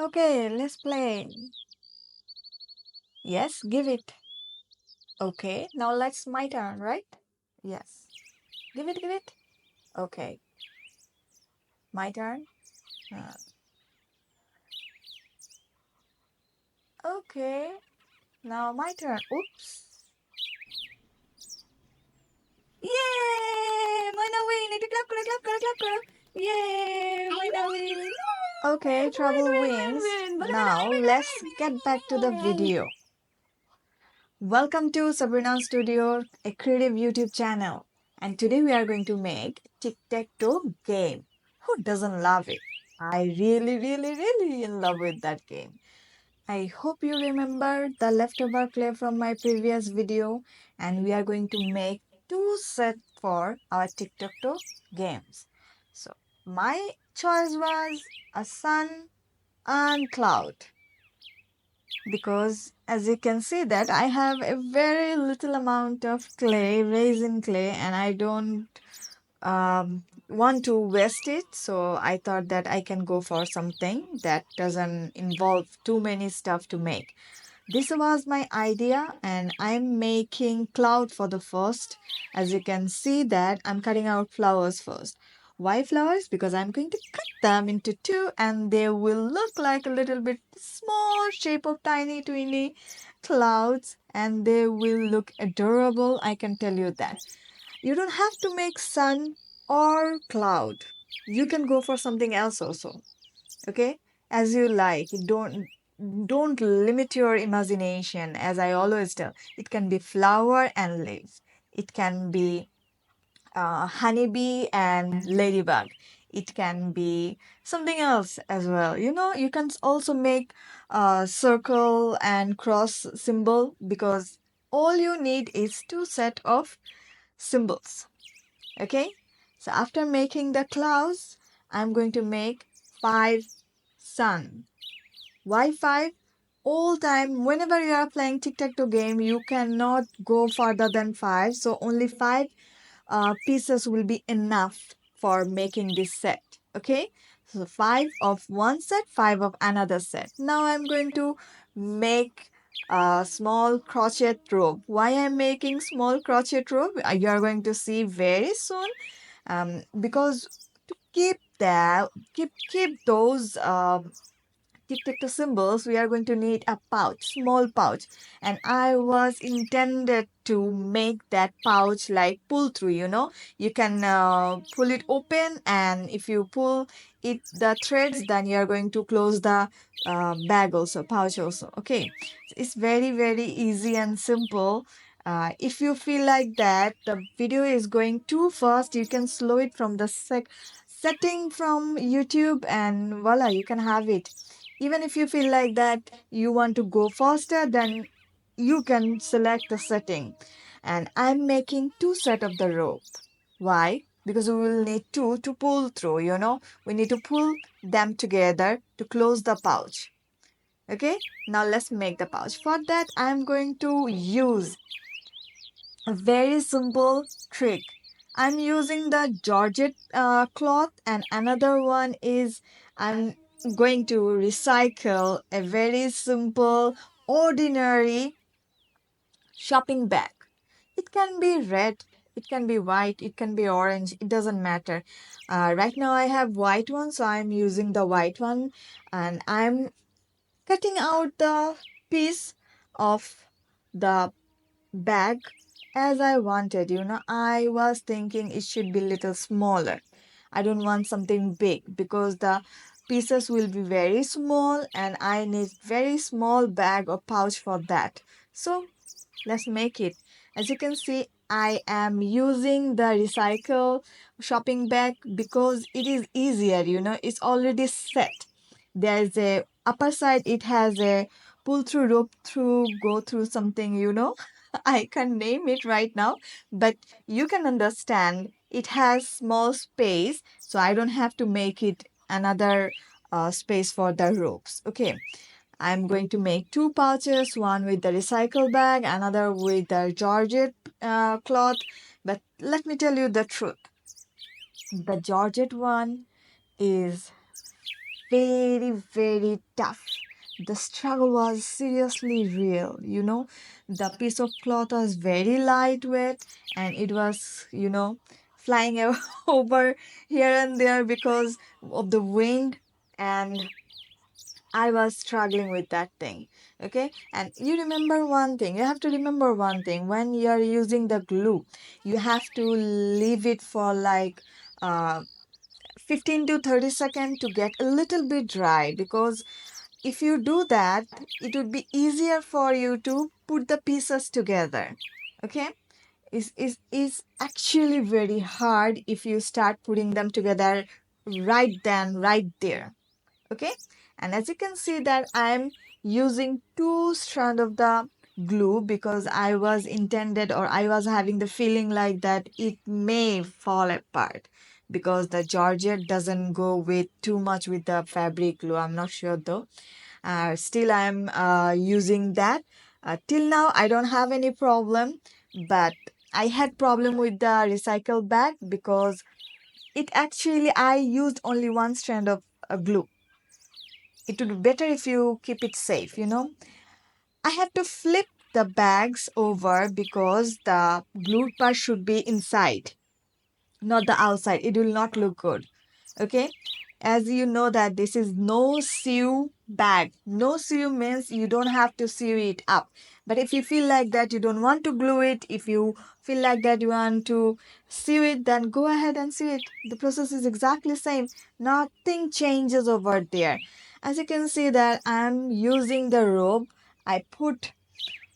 Okay, let's play. Yes, give it. Okay, now let's my turn, right? Yes. Give it, give it. Okay, my turn. Uh, okay, now my turn. Oops. Yay! Moina win! Clap, clap, clap, clap, clap, clap. Yay! Moina win! Okay, trouble wins. Now let's get back to the video. Welcome to Sabrina Studio, a creative YouTube channel. And today we are going to make Tic Tac Toe game. Who doesn't love it? I really in love with that game. I hope you remember the leftover clay from my previous video, and we are going to make two sets for our Tic Tac Toe games. So my choice was a sun and cloud, because as you can see that I have a very little amount of clay, resin clay, and I don't want to waste it. So I thought that I can go for something that doesn't involve too many stuff to make. This was my idea, and I'm making cloud for the first. As you can see that I'm cutting out flowers first. Why flowers? Because I'm going to cut them into two, and they will look like a little bit small shape of tiny tweeny clouds, and they will look adorable. I can tell you that. You don't have to make sun or cloud. You can go for something else also. Okay, as you like. Don't limit your imagination. As I always tell, it can be flower and leaves, it can be honeybee and ladybug, it can be something else as well. You can also make circle and cross symbol, because all you need is two set of symbols. Okay, so after making the clouds, I'm going to make five sun. Why five? All time, whenever you are playing tic-tac-toe game, you cannot go further than five. So only five pieces will be enough for making this set. Okay, so five of one set, five of another set. Now I'm going to make a small crochet rope. Why I'm making small crochet rope? You are going to see very soon. Because to keep that, keep those tic-tac-toe symbols, we are going to need a pouch, small pouch. And I was intended to make that pouch like pull through, You can pull it open, and if you pull it, the threads, then you are going to close the bag also, pouch also. Okay. It's very easy and simple. If you feel like that the video is going too fast, you can slow it from the setting from YouTube, and voila, you can have it. Even if you feel like that you want to go faster, then you can select the setting. And I'm making two set of the rope. Why? Because we will need two to pull through, We need to pull them together to close the pouch. Okay, now let's make the pouch. For that, I'm going to use a very simple trick. I'm using the Georgette cloth, and another one is I'm going to recycle a very simple, ordinary shopping bag. It can be red, it can be white, it can be orange, it doesn't matter. Right now I have white one, so I'm using the white one, and I'm cutting out the piece of the bag as I wanted. I was thinking it should be little smaller. I don't want something big, because the pieces will be very small, and I need very small bag or pouch for that. So let's make it. As you can see, I am using the recycle shopping bag because it is easier. It's already set. There's a upper side, it has a pull through rope through, go through something. I can't name it right now, but you can understand it has small space, so I don't have to make it another space for the ropes. Okay, I'm going to make two pouches, one with the recycle bag, another with the Georgette cloth. But let me tell you the truth. The Georgette one is very, very tough. The struggle was seriously real, The piece of cloth was very lightweight and it was, flying over here and there because of the wind. And I was struggling with that thing. Okay. And you have to remember one thing. When you're using the glue, you have to leave it for like uh, 15 to 30 seconds to get a little bit dry, because if you do that, it would be easier for you to put the pieces together. Okay. Is actually very hard if you start putting them together right there. Okay. And as you can see that I'm using two strand of the glue because I was having the feeling like that it may fall apart because the georgette doesn't go with too much with the fabric glue. I'm not sure though. Still I'm using that. Till now I don't have any problem, but I had problem with the recycle bag because it actually I used only one strand of glue. It would be better if you keep it safe. I have to flip the bags over because the glued part should be inside, not the outside. It will not look good. Okay. As you know that this is no sew bag. No sew means you don't have to sew it up. But if you feel like that you don't want to glue it, if you feel like that you want to sew it, then go ahead and sew it. The process is exactly same. Nothing changes over there. As you can see that I'm using the rope. I put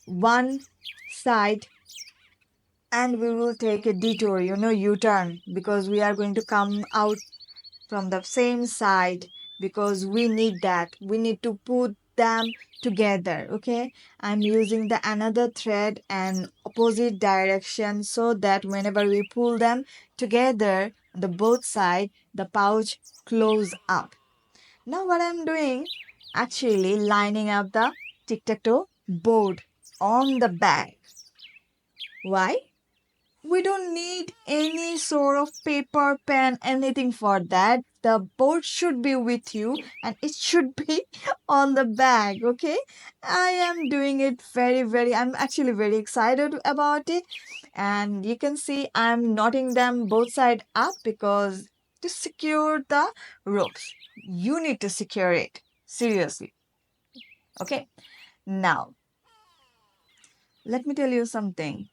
one side and we will take a detour, U-turn, because we are going to come out from the same side because we need that. We need to put them together. Okay. I'm using the another thread and opposite direction so that whenever we pull them together, the both side, the pouch close up. Now what I'm doing, actually lining up the tic-tac-toe board on the bag. Why? We don't need any sort of paper, pen, anything for that. The board should be with you and it should be on the bag. Okay. I am doing it I'm actually very excited about it. And you can see I'm knotting them both side up because to secure the ropes, you need to secure it. Seriously. Okay. Now, let me tell you something.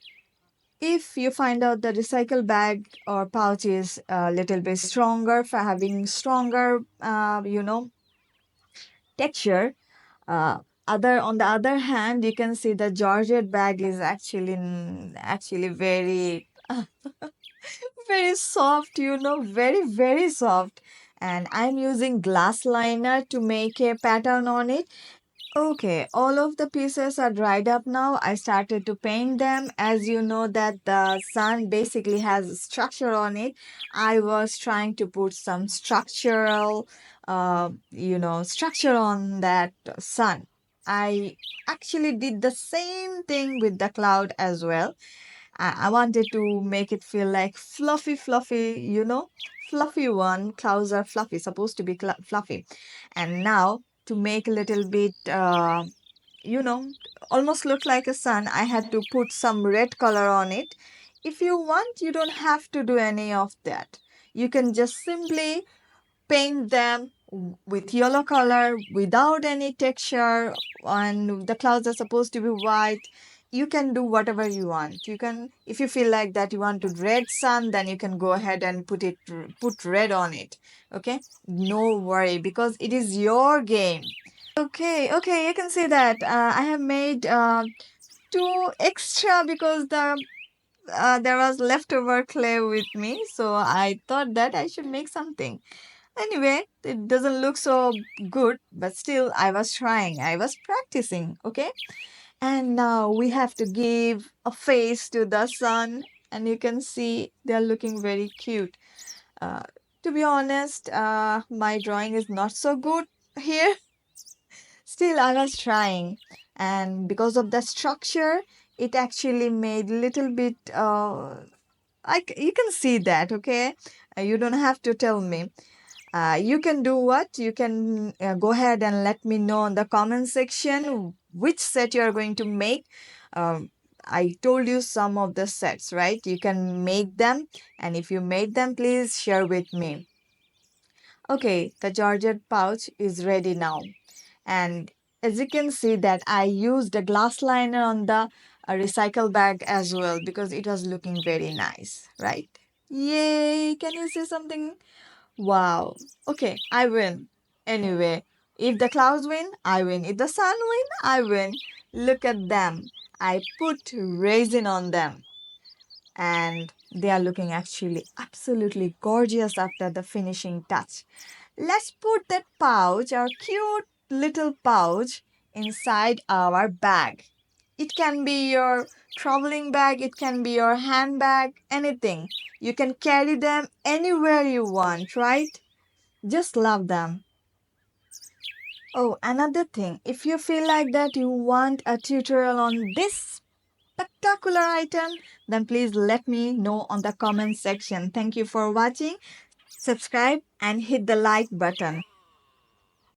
If you find out the recycle bag or pouch is a little bit stronger, for having stronger, texture, uh, other on the other hand, you can see the georgette bag is actually very very soft, very soft. And I'm using glass liner to make a pattern on it. Okay, all of the pieces are dried up now. I started to paint them. As you know that the sun basically has structure on it. I was trying to put some structure on that sun. I actually did the same thing with the cloud as well. I wanted to make it feel like fluffy, fluffy one. Clouds are fluffy, supposed to be fluffy. And now to make a little bit, you know, almost look like a sun, I had to put some red color on it. If you want, you don't have to do any of that. You can just simply paint them with yellow color without any texture, and the clouds are supposed to be white. You can do whatever you want. You can, if you feel like that you want to red sun, then you can go ahead and put red on it. Okay, no worry, because it is your game. Okay, you can see that I have made two extra because there was leftover clay with me, so I thought that I should make something. Anyway, it doesn't look so good, but still, I was trying. I was practicing, okay? And now we have to give a face to the sun, and you can see they're looking very cute. Uh, to be honest, my drawing is not so good here. Still, I was trying, and because of the structure, it actually made little bit. You can see that, okay? You don't have to tell me. You can do what? You can go ahead and let me know in the comment section which set you are going to make. Um, I told you some of the sets, right? You can make them, and if you made them, please share with me. Okay, the Georgette pouch is ready now. And as you can see that I used a glass liner on the recycle bag as well because it was looking very nice, right? Yay! Can you see something? Wow. Okay, I win. Anyway, if the clouds win, I win. If the sun win, I win. Look at them. I put resin on them and they are looking actually absolutely gorgeous after the finishing touch. Let's put that pouch, our cute little pouch, inside our bag. It can be your traveling bag, it can be your handbag, anything. You can carry them anywhere you want, right? Just love them. Oh, another thing, if you feel like that you want a tutorial on this spectacular item, then please let me know on the comment section. Thank you for watching. Subscribe and hit the like button.